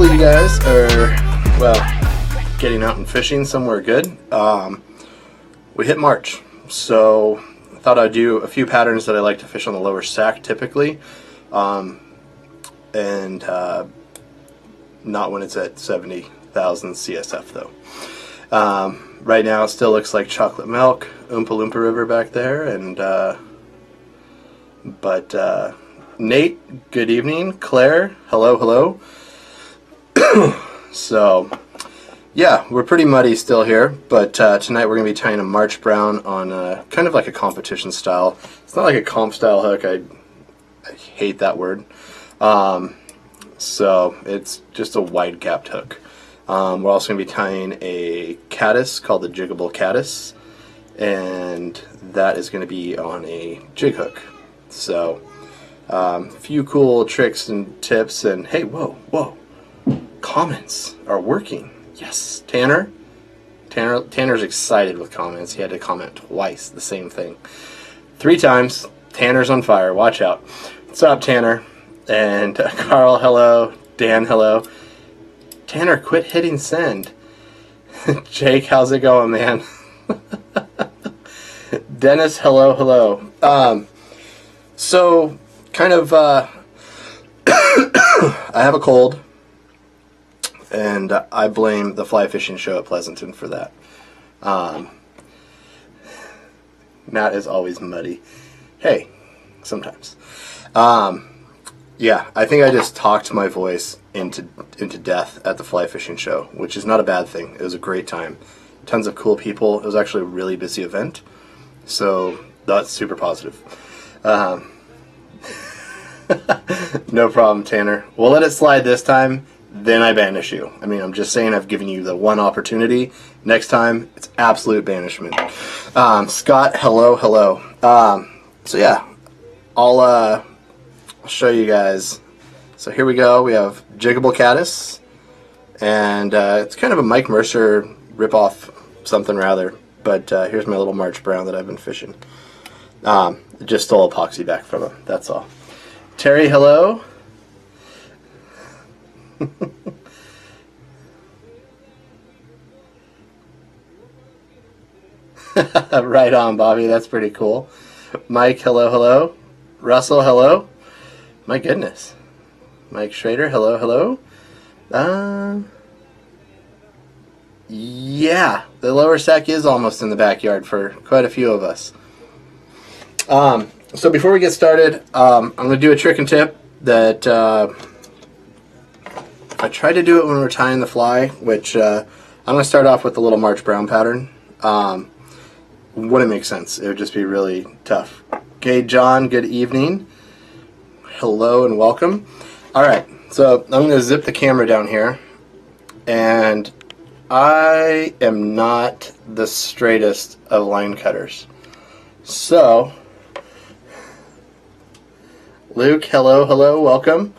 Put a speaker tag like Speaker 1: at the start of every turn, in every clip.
Speaker 1: hopefully you guys are, well, getting out and fishing somewhere good. We hit March, so I thought I'd do a few patterns that I like to fish on the lower sack typically, and not when it's at 70,000 CSF though. Right now it still looks like chocolate milk, Oompa Loompa River back there, and Nate, good evening. Claire, hello. So, yeah, we're pretty muddy still here, but tonight we're going to be tying a March Brown on kind of like a competition style. It's not like a comp style hook, I hate that word. So, it's just a wide gapped hook. We're also going to be tying a Caddis called the Jiggable Caddis, and that is going to be on a jig hook. So, a few cool tricks and tips, and hey, whoa, comments are working. Yes, Tanner's excited with comments. He had to comment twice, the same thing. 3 times. Tanner's on fire. Watch out. What's up, Tanner? And Carl, hello. Dan, hello. Tanner, quit hitting send. Jake, how's it going, man? Dennis, hello. So, kind of, I have a cold, and I blame the fly fishing show at Pleasanton for that. Matt is always muddy. Hey, sometimes. Yeah, I think I just talked my voice into death at the fly fishing show, which is not a bad thing. It was a great time. Tons of cool people. It was actually a really busy event, so that's super positive. No problem, Tanner. We'll let it slide this time, then I banish you. I mean, I'm just saying I've given you the one opportunity. Next time, it's absolute banishment. Scott, hello. So yeah, I'll show you guys. So here we go. We have Jiggable Caddis, and it's kind of a Mike Mercer ripoff something rather, but here's my little March Brown that I've been fishing. Just stole epoxy back from him, that's all. Terry, hello. Right on, Bobby, that's pretty cool. Mike, hello. Russell, hello. My goodness. Mike Schrader, hello. Yeah, the lower sack is almost in the backyard for quite a few of us. So before we get started, I'm going to do a trick and tip that I tried to do it when we were tying the fly, which I'm going to start off with the little March Brown pattern. Wouldn't make sense. It would just be really tough. Okay, John, good evening. Hello and welcome. Alright, so I'm going to zip the camera down here, and I am not the straightest of line cutters. So, Luke, hello, welcome.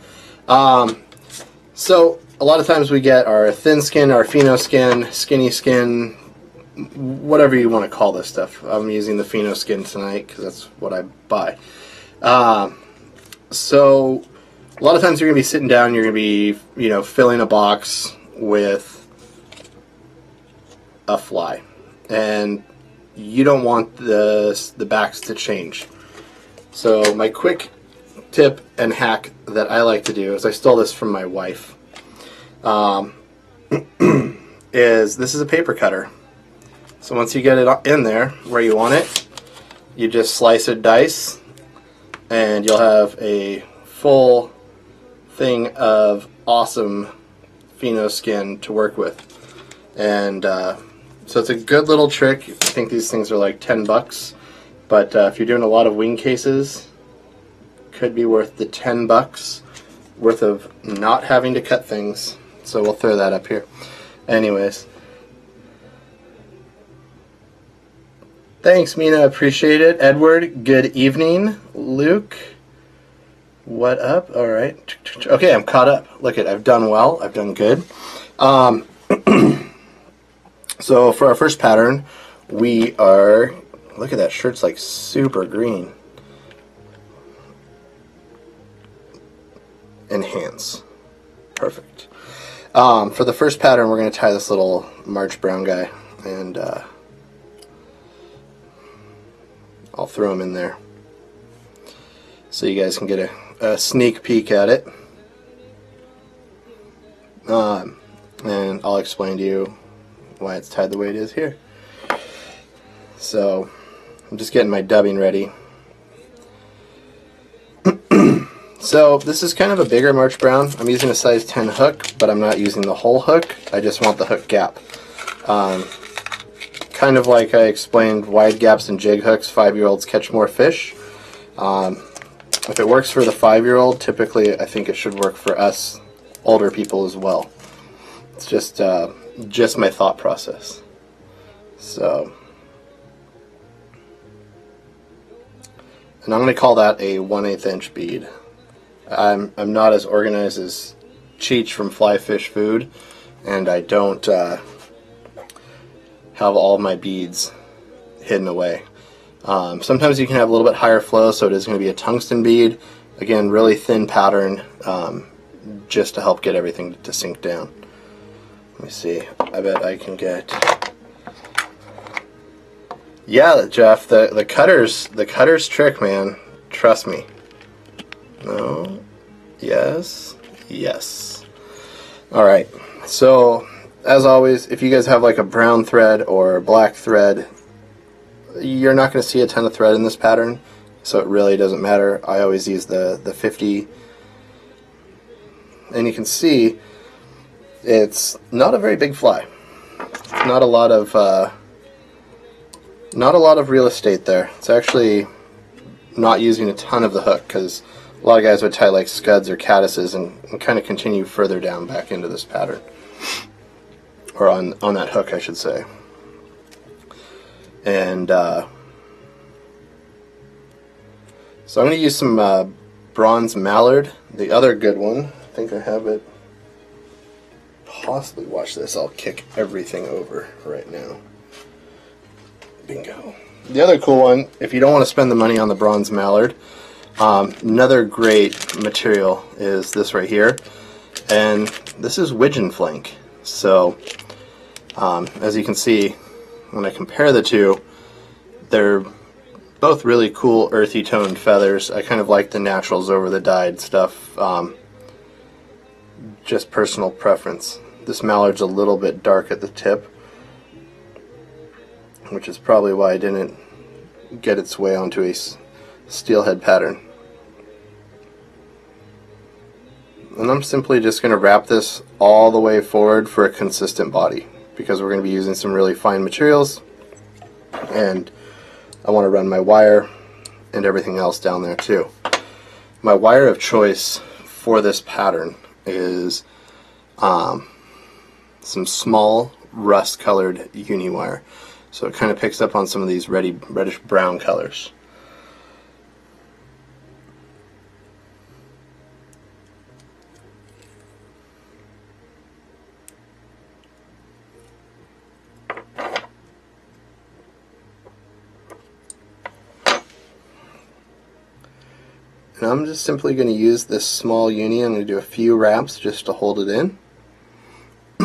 Speaker 1: So, a lot of times we get our thin skin, our pheno skin, skinny skin, whatever you want to call this stuff. I'm using the pheno skin tonight because that's what I buy. So, a lot of times you're going to be sitting down, you're going to be, filling a box with a fly. And you don't want the backs to change. So, my quick tip and hack that I like to do is, I stole this from my wife, is this is a paper cutter. So once you get it in there where you want it, you just slice or dice, and you'll have a full thing of awesome pheno skin to work with. And so it's a good little trick. I think these things are like $10, but if you're doing a lot of wing cases, could be worth the $10 worth of not having to cut things. So we'll throw that up here. Anyways. Thanks, Mina. Appreciate it. Edward, good evening. Luke, what up? All right. Okay, I'm caught up. Look I've done well. I've done good. So for our first pattern, we are, look at that, shirt's like super green. Enhance. Perfect. For the first pattern, we're going to tie this little March brown guy, and I'll throw him in there so you guys can get a sneak peek at it. And I'll explain to you why it's tied the way it is here. So I'm just getting my dubbing ready. So this is kind of a bigger March brown. I'm using a size 10 hook, but I'm not using the whole hook. I just want the hook gap. Kind of like I explained, wide gaps and jig hooks, 5-year-olds catch more fish. If it works for the 5-year-old, typically I think it should work for us older people as well. It's just my thought process. So, and I'm going to call that a 1/8 inch bead. I'm not as organized as Cheech from Fly Fish Food, and I don't have all of my beads hidden away. Sometimes you can have a little bit higher flow, so it is going to be a tungsten bead. Again, really thin pattern, just to help get everything to sink down. Let me see. I bet I can get. Yeah, Jeff, the cutter's trick, man. Trust me. No. Yes. Yes. All right. So, as always, if you guys have like a brown thread or black thread, you're not going to see a ton of thread in this pattern, so it really doesn't matter. I always use the 50, and you can see it's not a very big fly. Not a lot of real estate there. It's actually not using a ton of the hook, because a lot of guys would tie like scuds or caddises and kind of continue further down back into this pattern, or on that hook, I should say. And so I'm going to use some bronze mallard, the other good one. I think I have it. Possibly, watch this. I'll kick everything over right now. Bingo. The other cool one, if you don't want to spend the money on the bronze mallard, another great material is this right here, and this is widgeon flank. So as you can see, when I compare the two, they're both really cool earthy toned feathers. I kind of like the naturals over the dyed stuff, just personal preference. This mallard's a little bit dark at the tip, which is probably why I didn't get its way onto a steelhead pattern. And I'm simply just going to wrap this all the way forward for a consistent body, because we're going to be using some really fine materials, and I want to run my wire and everything else down there too. My wire of choice for this pattern is some small rust colored uni wire, so it kind of picks up on some of these reddish brown colors. And I'm just simply going to use this small uni. I'm going to do a few wraps just to hold it in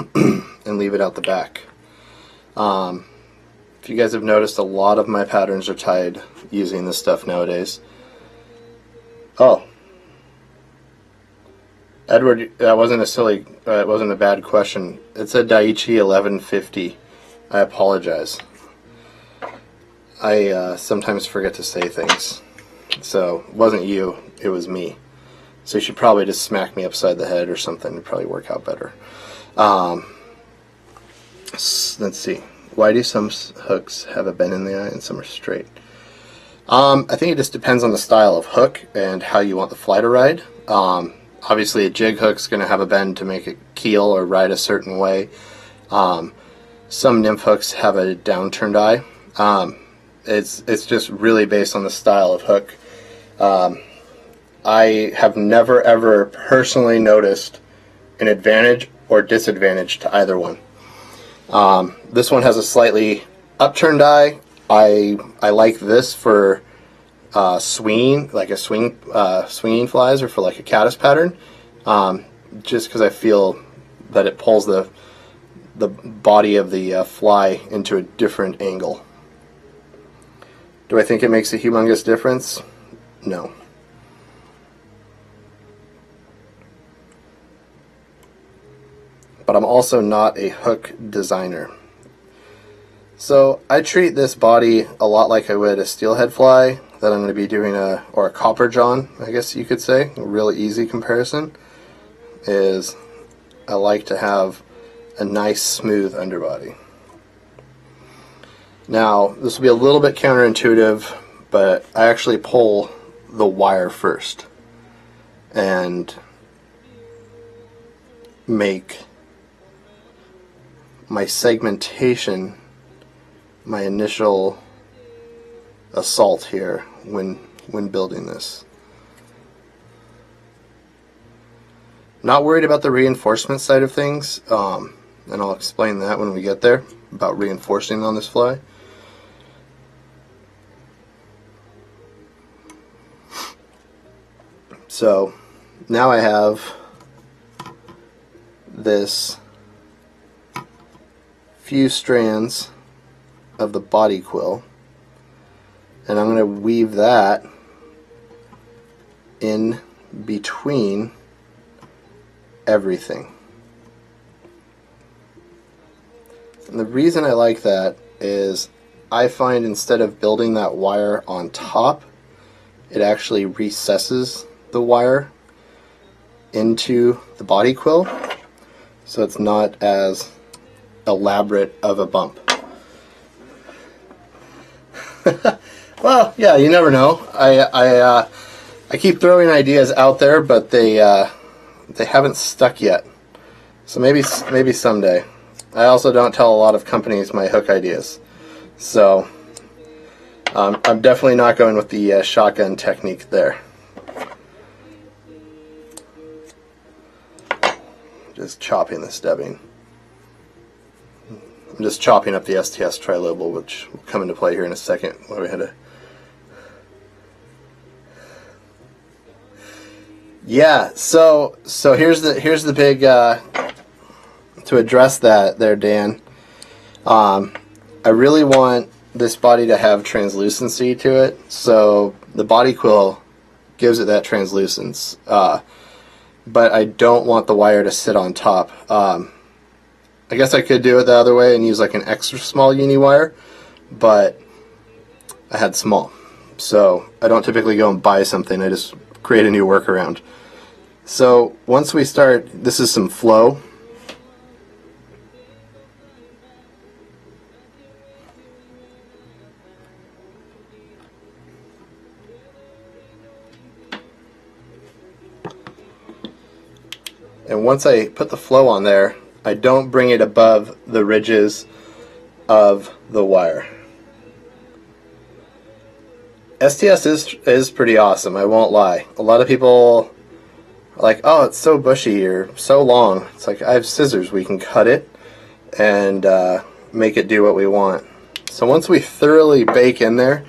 Speaker 1: and leave it out the back. If you guys have noticed, a lot of my patterns are tied using this stuff nowadays. Oh, Edward, that wasn't it wasn't a bad question. It's a Daiichi 1150. I apologize. I sometimes forget to say things. So, it wasn't you, it was me. So you should probably just smack me upside the head or something. It'd probably work out better. Let's see. Why do some hooks have a bend in the eye and some are straight? I think it just depends on the style of hook and how you want the fly to ride. Obviously a jig hook's going to have a bend to make it keel or ride a certain way. Some nymph hooks have a downturned eye. It's just really based on the style of hook. I have never ever personally noticed an advantage or disadvantage to either one. This one has a slightly upturned eye. I like this for swinging, like a swinging flies, or for like a caddis pattern, just because I feel that it pulls the body of the fly into a different angle. Do I think it makes a humongous difference? No. But I'm also not a hook designer. So I treat this body a lot like I would a steelhead fly that I'm going to be doing or a copper john, I guess you could say. A really easy comparison is I like to have a nice smooth underbody. Now this will be a little bit counterintuitive, but I actually pull the wire first and make my segmentation my initial assault here when building this. Not worried about the reinforcement side of things, and I'll explain that when we get there about reinforcing on this fly. So now I have this few strands of the body quill, and I'm going to weave that in between everything. And the reason I like that is I find instead of building that wire on top, it actually recesses the wire into the body quill, so it's not as elaborate of a bump. Well, yeah, you never know. I keep throwing ideas out there, but they haven't stuck yet. So maybe someday. I also don't tell a lot of companies my hook ideas, so I'm definitely not going with the shotgun technique there. Just chopping the stebbing. I'm just chopping up the STS trilobal, which will come into play here in a second. Where we had a yeah. So here's the big to address that there, Dan. I really want this body to have translucency to it, so the body quill gives it that translucence. But I don't want the wire to sit on top. I guess I could do it the other way and use like an extra small uni wire, but I had small. So I don't typically go and buy something, I just create a new workaround. So once we start, this is some flow. And once I put the flow on there, I don't bring it above the ridges of the wire. STS is pretty awesome, I won't lie. A lot of people are like, oh, it's so bushy or so long. It's like, I have scissors, we can cut it and make it do what we want. So once we thoroughly bake in there,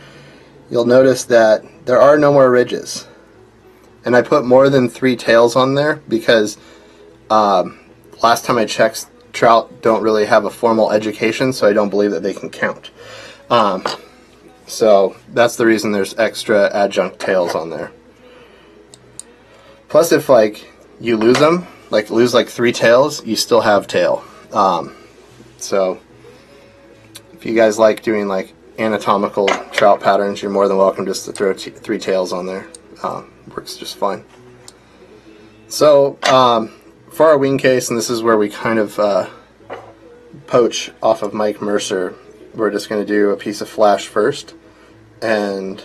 Speaker 1: you'll notice that there are no more ridges. And I put more than 3 tails on there because last time I checked, trout don't really have a formal education, so I don't believe that they can count. So that's the reason there's extra adjunct tails on there. Plus, if like you lose them, like lose like 3 tails, you still have tail. So if you guys like doing like anatomical trout patterns, you're more than welcome just to throw 3 tails on there. Works just fine. So for our wing case, and this is where we kind of poach off of Mike Mercer, we're just going to do a piece of flash first. And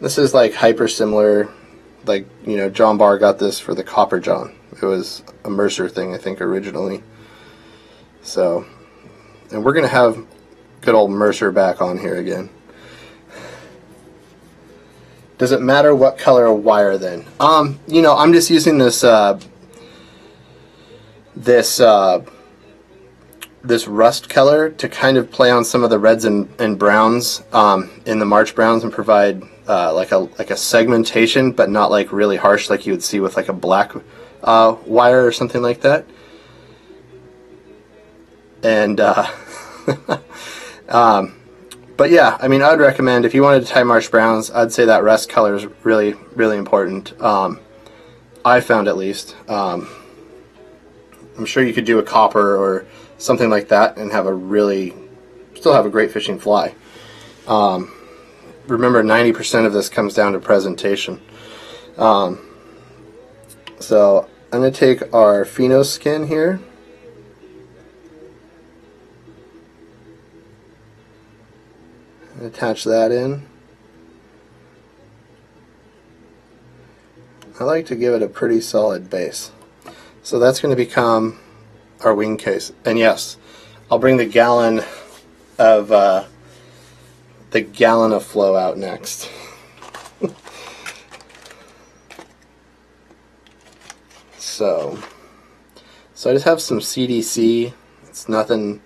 Speaker 1: this is like hyper similar, like, you know, John Barr got this for the Copper John. It was a Mercer thing, I think, originally. So, and we're going to have good old Mercer back on here again. Does it matter what color of wire then? You know, I'm just using this this rust color to kind of play on some of the reds and browns in the March browns and provide like a segmentation, but not like really harsh like you would see with like a black wire or something like that. And but yeah, I mean, I'd recommend if you wanted to tie marsh browns, I'd say that rest color is really, really important. I found, at least. I'm sure you could do a copper or something like that and have still have a great fishing fly. Remember, 90% of this comes down to presentation. So I'm going to take our pheno skin here. Attach that in. I like to give it a pretty solid base. So that's going to become our wing case. And yes, I'll bring the gallon of flow out next. So I just have some CDC. It's nothing.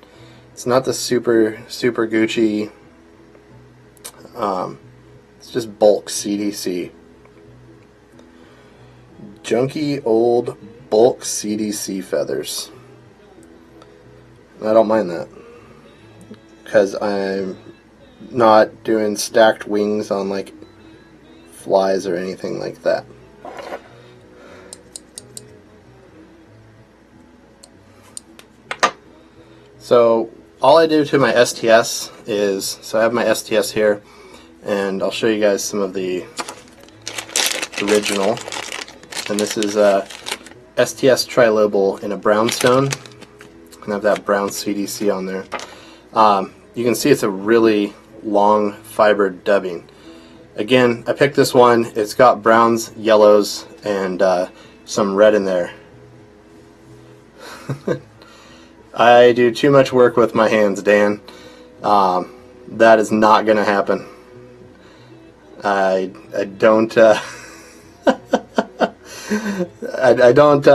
Speaker 1: It's not the super Gucci. It's just bulk CDC. Junky old bulk CDC feathers. I don't mind that, because I'm not doing stacked wings on like flies or anything like that. So all I do to my STS is, so I have my STS here, and I'll show you guys some of the original. And this is STS trilobal in a brownstone, and I have that brown CDC on there. You can see it's a really long fibered dubbing. Again, I picked this one. It's got browns, yellows, and some red in there. I do too much work with my hands, Dan. That is not going to happen. I don't. I don't.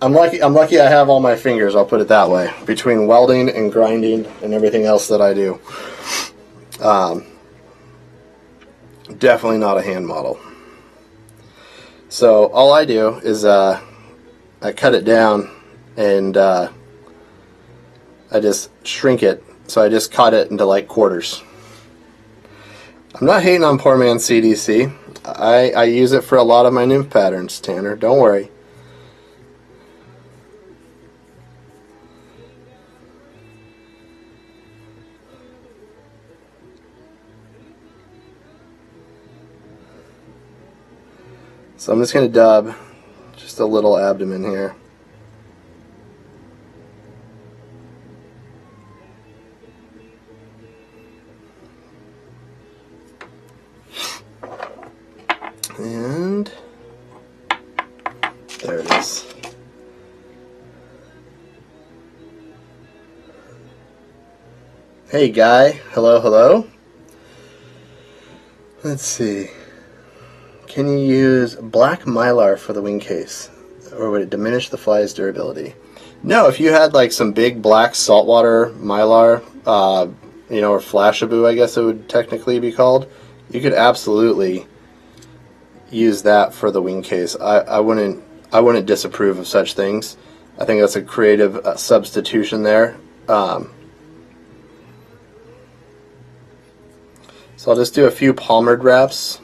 Speaker 1: I'm lucky. I have all my fingers. I'll put it that way. Between welding and grinding and everything else that I do, definitely not a hand model. So all I do is I cut it down and I just shrink it. So I just cut it into like quarters. I'm not hating on poor man's CDC. I use it for a lot of my nymph patterns, Tanner. Don't worry. So I'm just going to dub just a little abdomen here. And there it is. Hey guy, hello, hello. Let's see. Can you use black mylar for the wing case, or would it diminish the fly's durability? No, if you had like some big black saltwater mylar, you know, or flashabou, I guess it would technically be called, you could absolutely use that for the wing case. I wouldn't disapprove of such things. I think that's a creative substitution there. So I'll just do a few palmered wraps.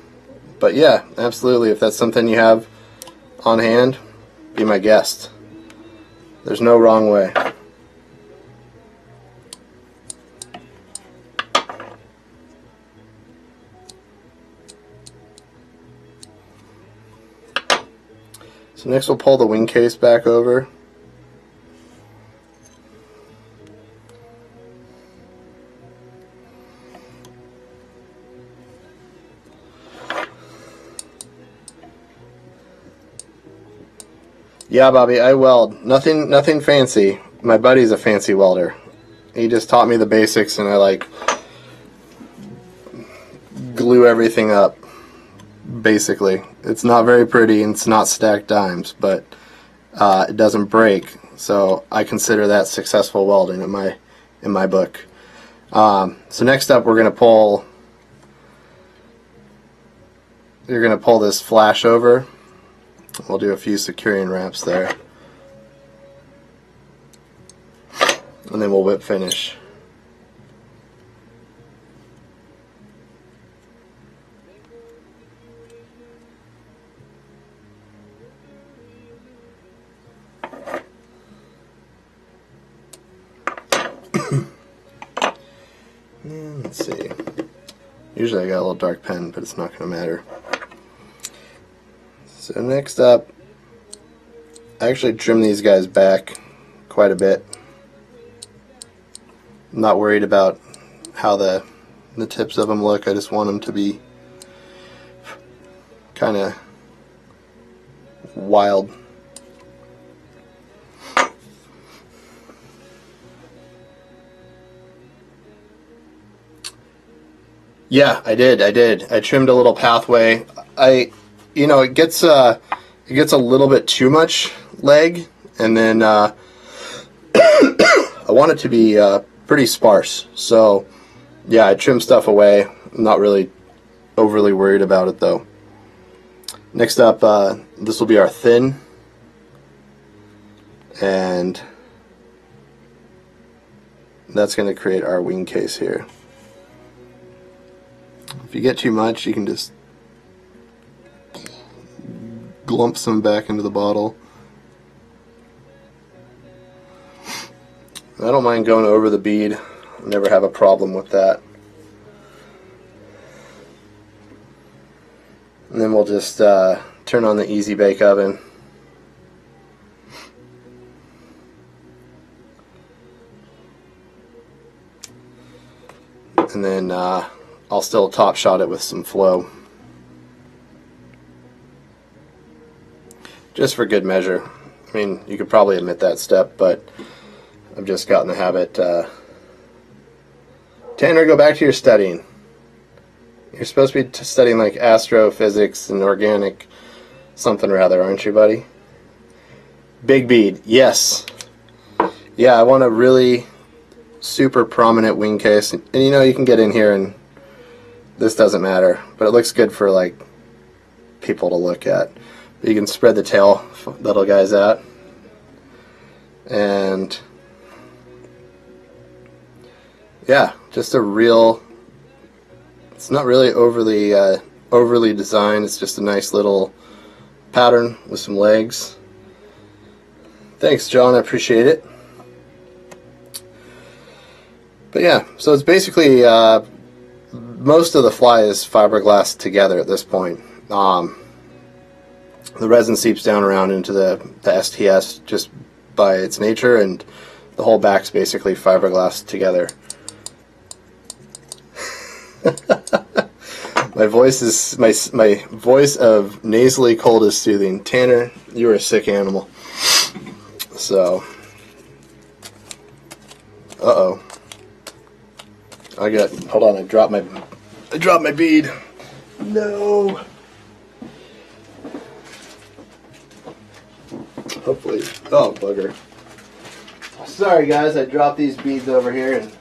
Speaker 1: But yeah, absolutely, if that's something you have on hand, be my guest. There's no wrong way. So next we'll pull the wing case back over. Yeah, Bobby, I weld. Nothing fancy. My buddy's a fancy welder. He just taught me the basics, and I like glue everything up. Basically, it's not very pretty and it's not stacked dimes, but it doesn't break, so I consider that successful welding in my book. So next up, you're gonna pull this flash over. We'll do a few securing wraps there. and then we'll whip finish. Let's see. Usually I got a little dark pen, but it's not going to matter. So next up, I actually trim these guys back quite a bit. I'm not worried about how the tips of them look. I just want them to be kind of wild. Yeah, I did. I trimmed a little pathway. You know, it gets a little bit too much leg, and then I want it to be pretty sparse. So, yeah, I trimmed stuff away. I'm not really overly worried about it, though. Next up, this will be our thin, and that's going to create our wing case here. If you get too much, you can just glump some back into the bottle. I don't mind going over the bead. I never have a problem with that. And then we'll just turn on the Easy Bake Oven. And then I'll still top shot it with some flow, just for good measure. I mean, you could probably omit that step, but I've just gotten the habit. Tanner, go back to your studying. You're supposed to be studying like astrophysics and organic something or other, aren't you, buddy? Big bead, yes. Yeah, I want a really super prominent wing case, and you know, you can get in here and this doesn't matter, but it looks good for like people to look at. You can spread the tail little guys out, and yeah, just a real. It's not really overly designed. It's just a nice little pattern with some legs. Thanks, John. I appreciate it. But yeah, so it's basically. Most of the fly is fiberglass together at this point. The resin seeps down around into the STS just by its nature, and the whole back's basically fiberglass together. My voice of nasally cold is soothing. Tanner, you are a sick animal. So, uh-oh. Hold on, I dropped my bead. No. Hopefully, oh bugger. Sorry guys, I dropped these beads over here and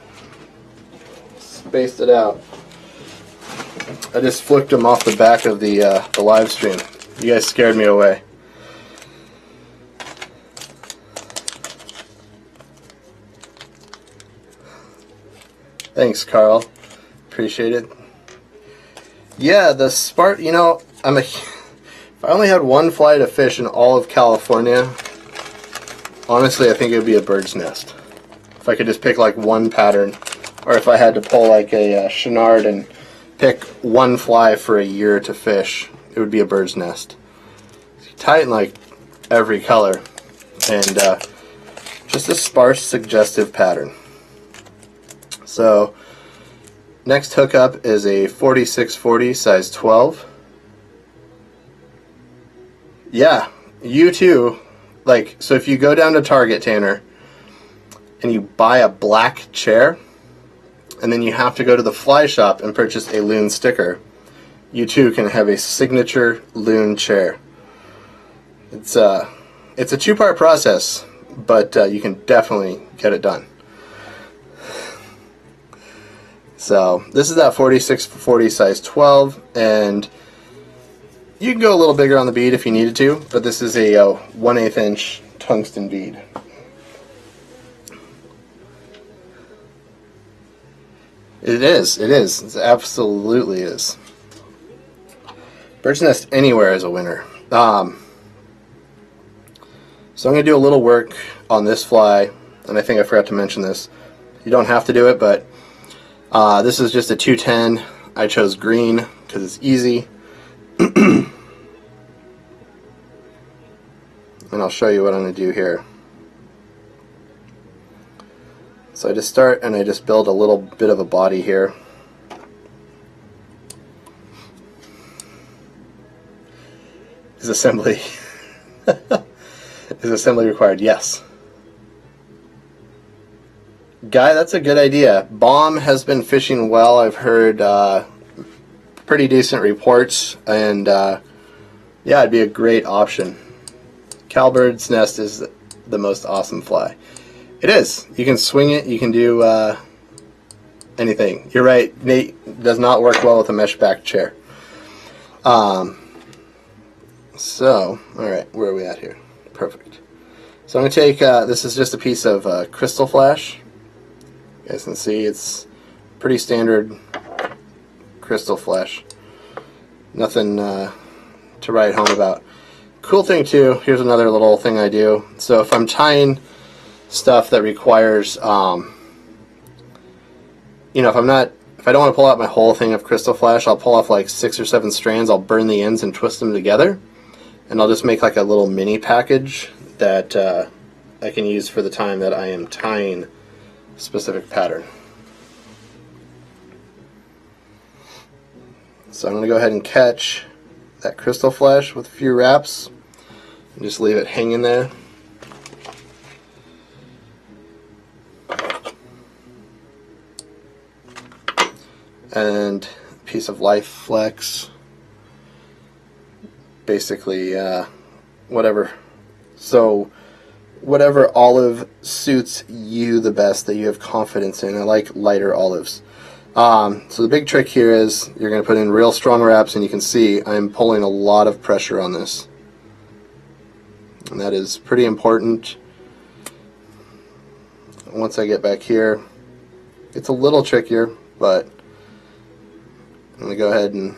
Speaker 1: spaced it out. I just flicked them off the back of the live stream. You guys scared me away. Thanks, Carl. Appreciate it. Yeah, the you know, if I only had one fly to fish in all of California, honestly, I think it would be a bird's nest. If I could just pick like one pattern, or if I had to pull like a Chenard and pick one fly for a year to fish, it would be a bird's nest. You tie it in like every color, and just a sparse, suggestive pattern. So, next hookup is a 4640 size 12. Yeah, you too. Like, so if you go down to Target, Tanner, and you buy a black chair, and then you have to go to the fly shop and purchase a Loon sticker, you too can have a signature Loon chair. It's a two-part process, but you can definitely get it done. So this is that 4640 size 12, and you can go a little bigger on the bead if you needed to, but this is a 1/8 inch tungsten bead. It is. It is. It absolutely is. Bird's nest anywhere is a winner. So I'm going to do a little work on this fly, and I think I forgot to mention this. You don't have to do it, but this is just a 210. I chose green because it's easy. And I'll show you what I'm going to do here. So I just start and I just build a little bit of a body here. Is assembly is assembly required? Yes. Guy, that's a good idea. Bomb has been fishing well. I've heard pretty decent reports, and yeah, it'd be a great option. Cowbird's nest is the most awesome fly. It is. You can swing it. You can do anything. You're right. Nate does not work well with a mesh back chair. So, alright, where are we at here? Perfect. So I'm going to take, this is just a piece of crystal flash. You guys can see it's pretty standard crystal flash. Nothing to write home about. Cool thing too, here's another little thing I do. So if I'm tying stuff that requires, you know, if I don't want to pull out my whole thing of crystal flash, I'll pull off like 6 or 7 strands, I'll burn the ends and twist them together. And I'll just make like a little mini package that I can use for the time that I am tying a specific pattern. So I'm going to go ahead and catch that crystal flash with a few wraps and just leave it hanging there. And a piece of Life Flex. Basically whatever, so whatever olive suits you the best, that you have confidence in. I like lighter olives. So the big trick here is you're going to put in real strong wraps, and you can see I'm pulling a lot of pressure on this, and that is pretty important. Once I get back here, it's a little trickier, but I'm going to go ahead and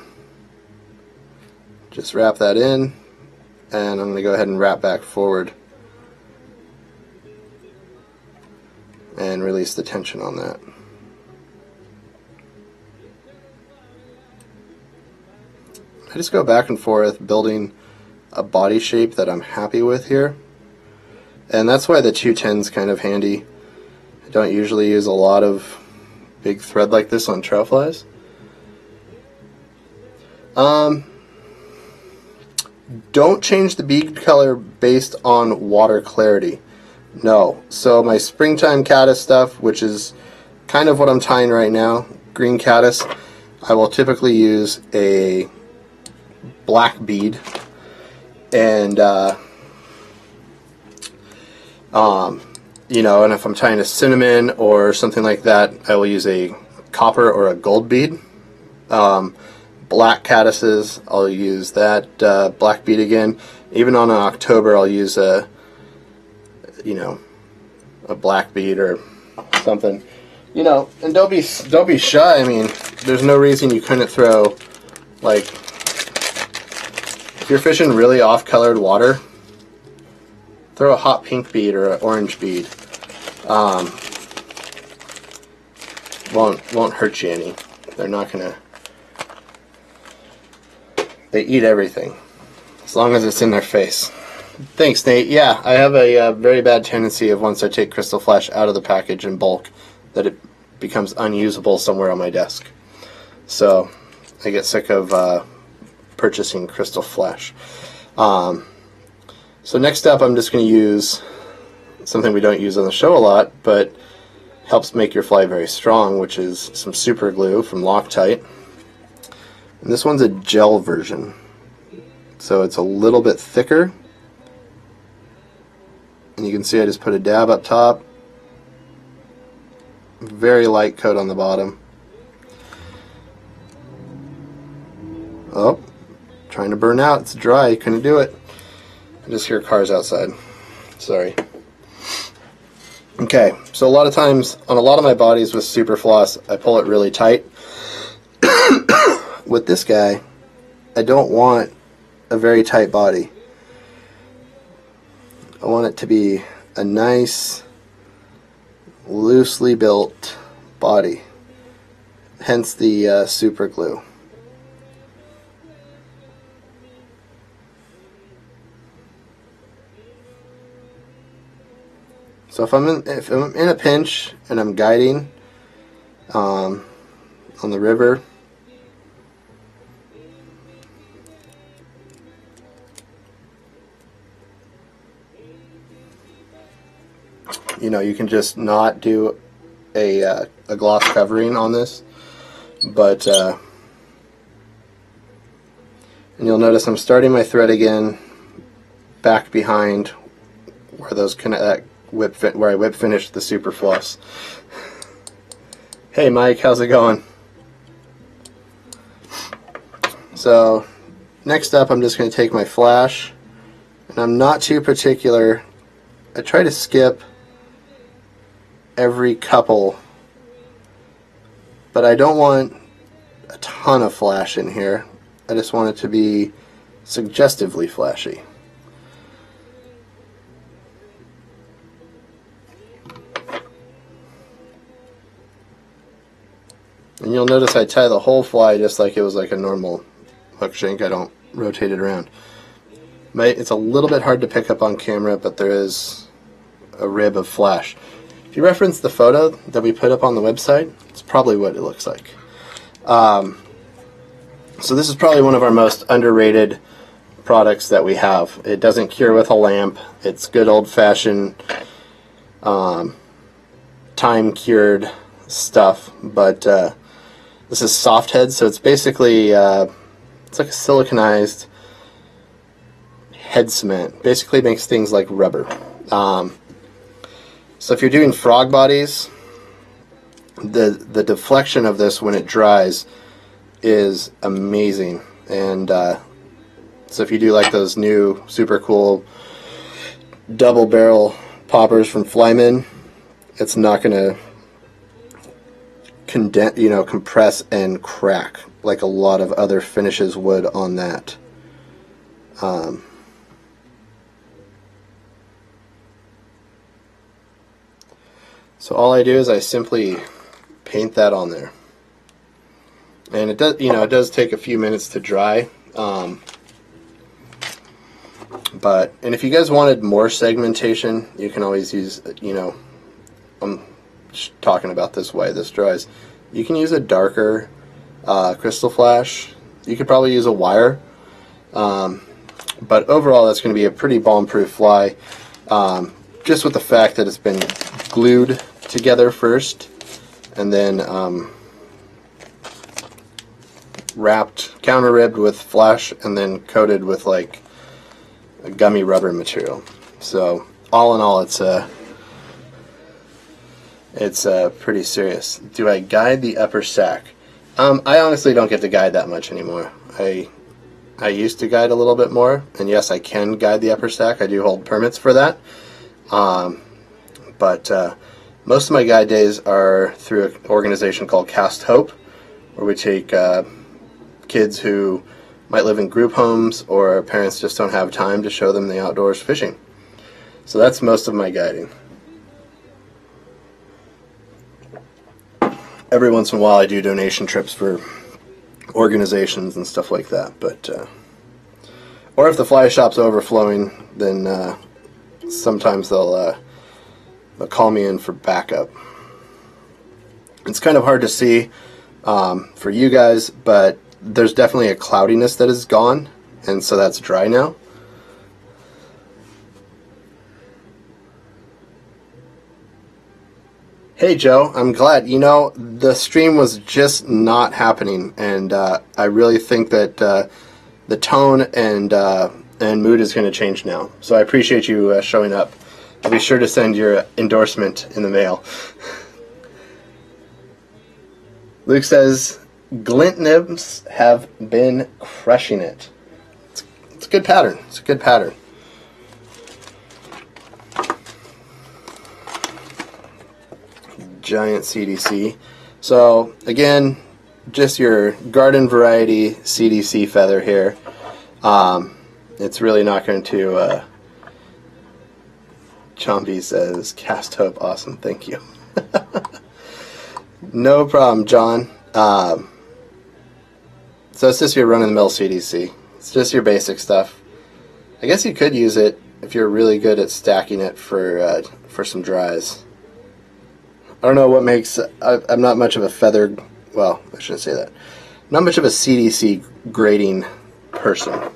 Speaker 1: just wrap that in, and I'm going to go ahead and wrap back forward and release the tension on that. I just go back and forth building a body shape that I'm happy with here, and that's why the 210 is kind of handy. I don't usually use a lot of big thread like this on trout flies. Don't change the bead color based on water clarity. No. So my springtime caddis stuff, which is kind of what I'm tying right now, green caddis, I will typically use a black bead, and you know, and if I'm tying a cinnamon or something like that, I will use a copper or a gold bead. Black caddises, I'll use that black bead again. Even on an October, I'll use a, you know, a black bead or something. You know, and don't be shy. I mean, there's no reason you couldn't throw, like, if you're fishing really off-colored water, throw a hot pink bead or an orange bead. Won't hurt you any. They're not gonna. They eat everything, as long as it's in their face. Thanks, Nate. Yeah, I have a very bad tendency of once I take crystal flash out of the package in bulk, that it becomes unusable somewhere on my desk. So I get sick of purchasing crystal flash. So next up, I'm just going to use something we don't use on the show a lot, but helps make your fly very strong, which is some super glue from Loctite. And this one's a gel version, so it's a little bit thicker. And you can see I just put a dab up top, very light coat on the bottom. Oh, trying to burn out. It's dry. Couldn't do it. I just hear cars outside. Sorry. Okay, so a lot of times on a lot of my bodies with super floss, I pull it really tight. With this guy, I don't want a very tight body. I want it to be a nice, loosely built body. Hence the super glue. So if I'm in a pinch and I'm guiding on the river, you know, you can just not do a gloss covering on this, but and you'll notice I'm starting my thread again back behind where those where I whip finished the super floss. Hey Mike, how's it going? So next up, I'm just going to take my flash, and I'm not too particular. I try to skip every couple, but I don't want a ton of flash in here. I just want it to be suggestively flashy. And you'll notice I tie the whole fly just like it was like a normal hook shank. I don't rotate it around. It's a little bit hard to pick up on camera, but there is a rib of flash. If you reference the photo that we put up on the website, it's probably what it looks like. So this is probably one of our most underrated products that we have. It doesn't cure with a lamp. It's good old-fashioned time-cured stuff, but this is soft head, so it's basically it's like a siliconized head cement. Basically makes things like rubber. So if you're doing frog bodies, the deflection of this when it dries is amazing. And so if you do like those new super cool double barrel poppers from Flyman, it's not going to compress and crack like a lot of other finishes would on that. So all I do is I simply paint that on there, and it does, it does take a few minutes to dry. And if you guys wanted more segmentation, you can always use, I'm just talking about this way this dries. You can use a darker crystal flash. You could probably use a wire, but overall that's going to be a pretty bomb-proof fly, just with the fact that it's been glued together first and then wrapped, counter-ribbed with flash, and then coated with like a gummy rubber material. So all in all, it's pretty serious. Do I guide the upper sack? I honestly don't get to guide that much anymore. I used to guide a little bit more, and yes, I can guide the upper sack. I do hold permits for that. But most of my guide days are through an organization called Cast Hope, where we take kids who might live in group homes or parents just don't have time to show them the outdoors fishing. So that's most of my guiding. Every once in a while I do donation trips for organizations and stuff like that, but or if the fly shop's overflowing, then sometimes they'll call me in for backup. It's kind of hard to see for you guys, but there's definitely a cloudiness that is gone, and so that's dry now. Hey Joe, I'm glad. The stream was just not happening, and I really think that the tone and mood is going to change now. So I appreciate you showing up. I'll be sure to send your endorsement in the mail. Luke says, glint nymphs have been crushing it. It's a good pattern. It's a good pattern. giant CDC. So again, just your garden variety CDC feather here. It's really not going to... Chompy says, cast hope, awesome, thank you. No problem, John. So it's just your run-of-the-mill CDC. It's just your basic stuff. I guess you could use it if you're really good at stacking it for some dries. I don't know what makes... I'm not much of a feather... Well, I shouldn't say that. Not much of a CDC grading person.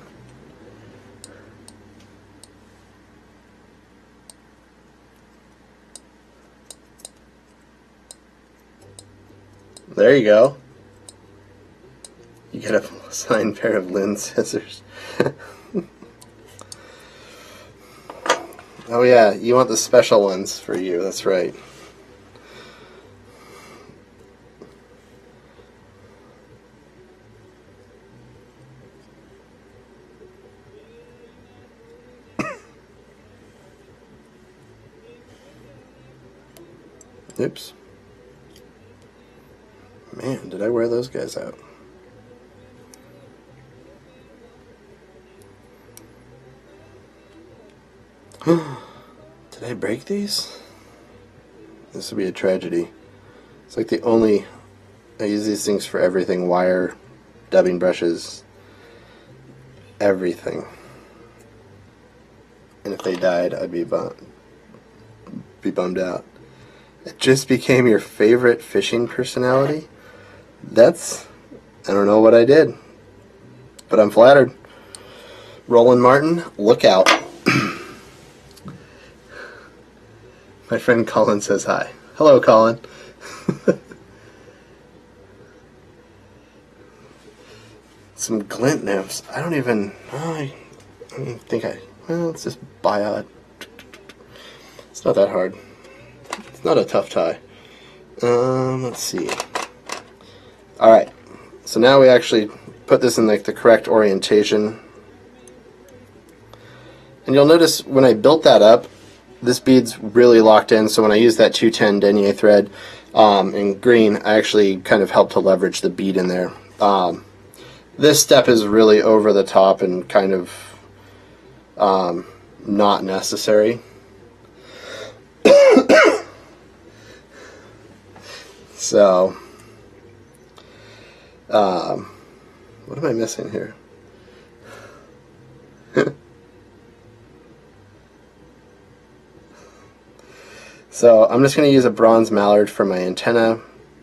Speaker 1: There you go. You get a signed pair of Loon scissors. Oh yeah, you want the special ones for you, that's right. Oops. Man, did I wear those guys out? Did I break these? This would be a tragedy. It's like the only... I use these things for everything. Wire, dubbing brushes, everything. And if they died, I'd be bummed out. It just became your favorite fishing personality? That's... I don't know what I did. But I'm flattered. Roland Martin, look out. My friend Colin says hi. Hello, Colin. Some glint nymphs. I don't even... I think I... Well, it's just biod. It's not that hard. It's not a tough tie. Let's see. Alright. So now we actually put this in the correct orientation. And you'll notice when I built that up, this bead's really locked in, so when I use that 210 denier thread in green, I actually kind of help to leverage the bead in there. This step is really over the top and kind of not necessary. So, what am I missing here? So I'm just going to use a bronze mallard for my antenna.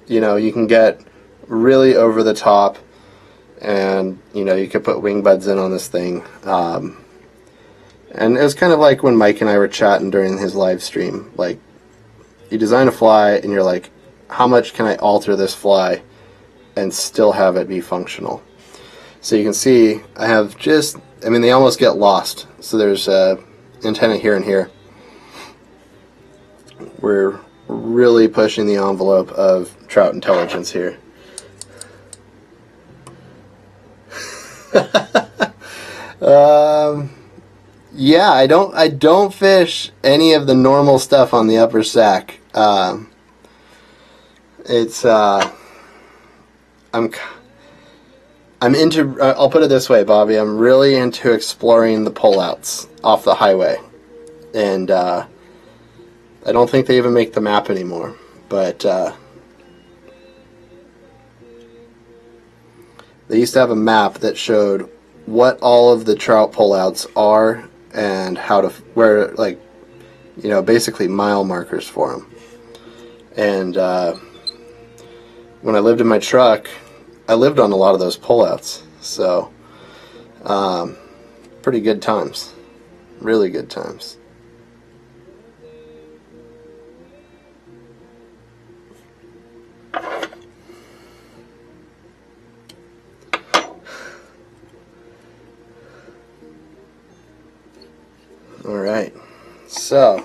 Speaker 1: You know, you can get really over the top, and you know, you could put wing buds in on this thing. And it was kind of like when Mike and I were chatting during his live stream. Like, you design a fly and you're like, how much can I alter this fly and still have it be functional? So you can see I have just, I mean, they almost get lost. So there's antenna here and here. We're really pushing the envelope of trout intelligence here. Yeah, I don't fish any of the normal stuff on the upper sack. It's I'm into, I'll put it this way, Bobby, I'm really into exploring the pullouts off the highway. And I don't think they even make the map anymore, but they used to have a map that showed what all of the trout pullouts are and how to, where, like, you know, basically mile markers for them. And when I lived in my truck, I lived on a lot of those pullouts, so pretty good times, really good times. Alright, so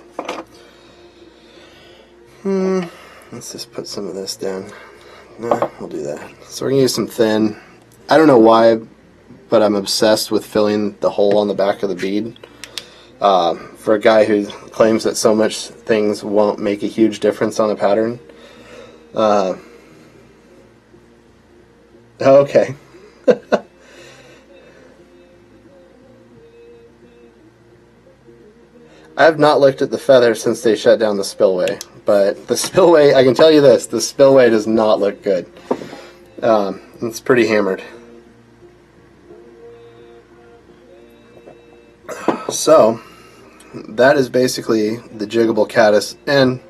Speaker 1: let's just put some of this down. No, we'll do that. So we're going to use some thin. I don't know why, but I'm obsessed with filling the hole on the back of the bead. For a guy who claims that so much things won't make a huge difference on a pattern, Uh, okay. I have not looked at the feather since they shut down the spillway, but the spillway, I can tell you this, the spillway does not look good. It's pretty hammered. So, that is basically the Jiggable Caddis, and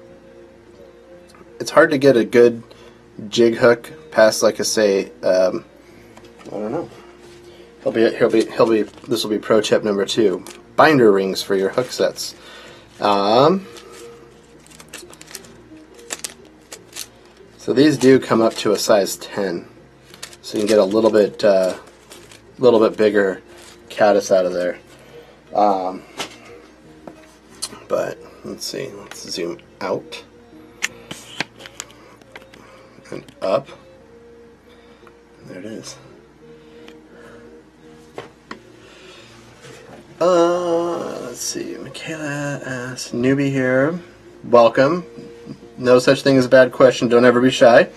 Speaker 1: it's hard to get a good jig hook past, like I say, I don't know. This will be pro tip number 2. Binder rings for your hook sets. So these do come up to a size 10, so you can get a little bit bigger caddis out of there. But let's see. Let's zoom out and up. There it is. Let's see. Michaela asks, newbie here. Welcome. No such thing as a bad question. Don't ever be shy.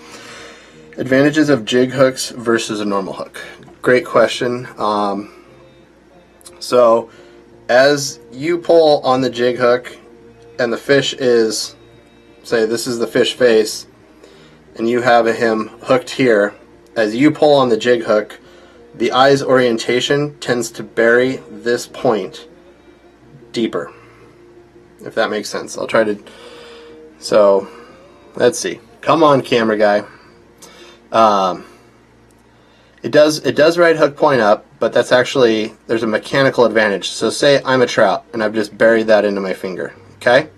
Speaker 1: Advantages of jig hooks versus a normal hook. Great question. So, as you pull on the jig hook, and the fish is, say, this is the fish face, and you have him hooked here. As you pull on the jig hook, the eye's orientation tends to bury this point deeper, if that makes sense. I'll try to. So, let's see. Come on, camera guy. It does right hook point up, but that's actually, there's a mechanical advantage. So say I'm a trout and I've just buried that into my finger, okay?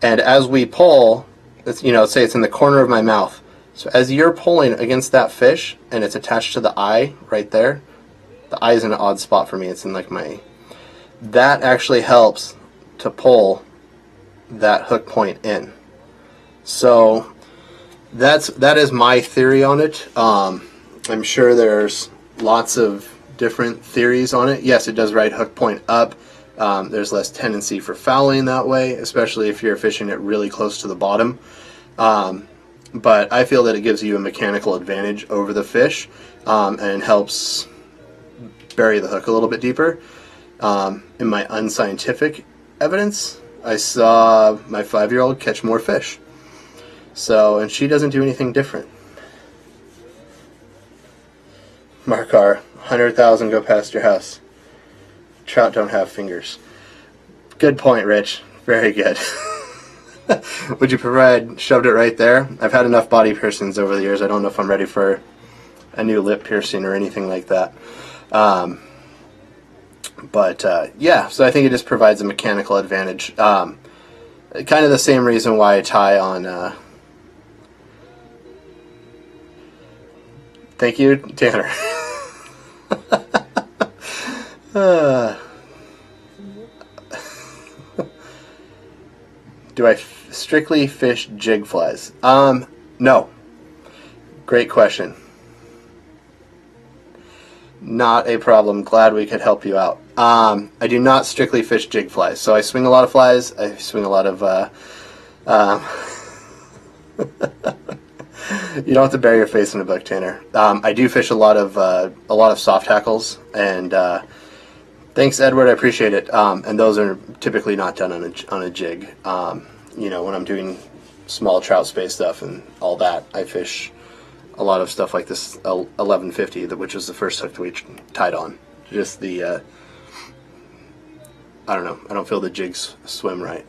Speaker 1: And as we pull, it's, say it's in the corner of my mouth. So as you're pulling against that fish and it's attached to the eye right there, the eye is in an odd spot for me. It's in like that actually helps to pull that hook point in. So that is my theory on it. I'm sure there's lots of different theories on it. Yes, it does right hook point up. There's less tendency for fouling that way, especially if you're fishing it really close to the bottom. But I feel that it gives you a mechanical advantage over the fish, and helps bury the hook a little bit deeper. In my unscientific evidence, I saw my 5-year-old catch more fish. So, and she doesn't do anything different. Markar, 100,000 go past your house. Trout don't have fingers. Good point, Rich. Very good. Would you provide, shoved it right there? I've had enough body piercings over the years. I don't know if I'm ready for a new lip piercing or anything like that. Yeah, so I think it just provides a mechanical advantage. Kind of the same reason why I tie on... Thank you, Tanner. Do I strictly fish jig flies? No. Great question. Not a problem. Glad we could help you out. I do not strictly fish jig flies. So I swing a lot of flies. I swing a lot of... You don't have to bury your face in a book, Tanner. I do fish a lot of soft hackles, and thanks, Edward. I appreciate it. And those are typically not done on a jig. When I'm doing small trout space stuff and all that, I fish a lot of stuff like this 1150, which was the first hook that we tied on. Just the I don't know. I don't feel the jigs swim right.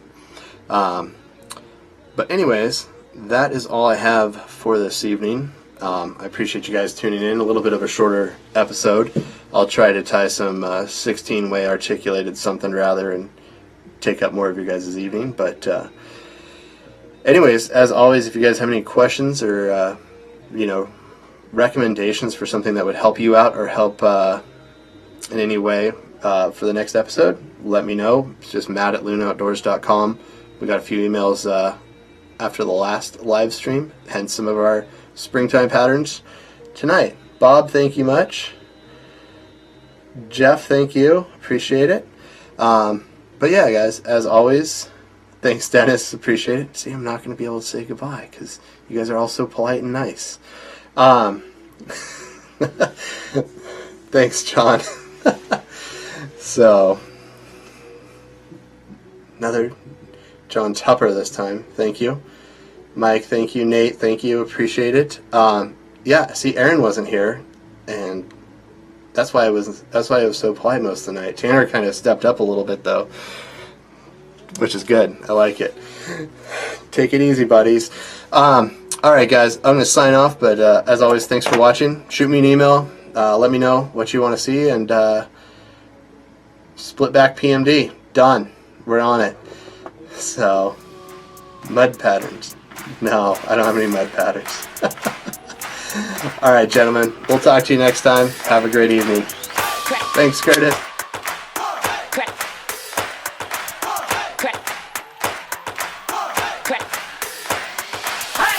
Speaker 1: But anyways. That is all I have for this evening. I appreciate you guys tuning in. A little bit of a shorter episode. I'll try to tie some 16-way articulated something rather and take up more of your guys' evening. But anyways, as always, if you guys have any questions or recommendations for something that would help you out or help in any way for the next episode, let me know. It's just matt@loonoutdoors.com. We got a few emails after the last live stream, hence some of our springtime patterns tonight. Bob, thank you much. Jeff, thank you. Appreciate it. But yeah, guys, as always, Thanks, Dennis. Appreciate it. See, I'm not going to be able to say goodbye because you guys are all so polite and nice. Thanks, John. So, another John Tupper this time. Thank you. Mike, thank you. Nate, thank you. Appreciate it. Yeah, see, Aaron wasn't here, and that's why I was so polite most of the night. Tanner kind of stepped up a little bit, though, which is good. I like it. Take it easy, buddies. All right, guys, I'm going to sign off, but as always, thanks for watching. Shoot me an email. Let me know what you want to see, and split back PMD. Done. We're on it. So, mud patterns. No, I don't have any mud patterns. All right, gentlemen. We'll talk to you next time. Have a great evening. Thanks, Curtis.
Speaker 2: Crack.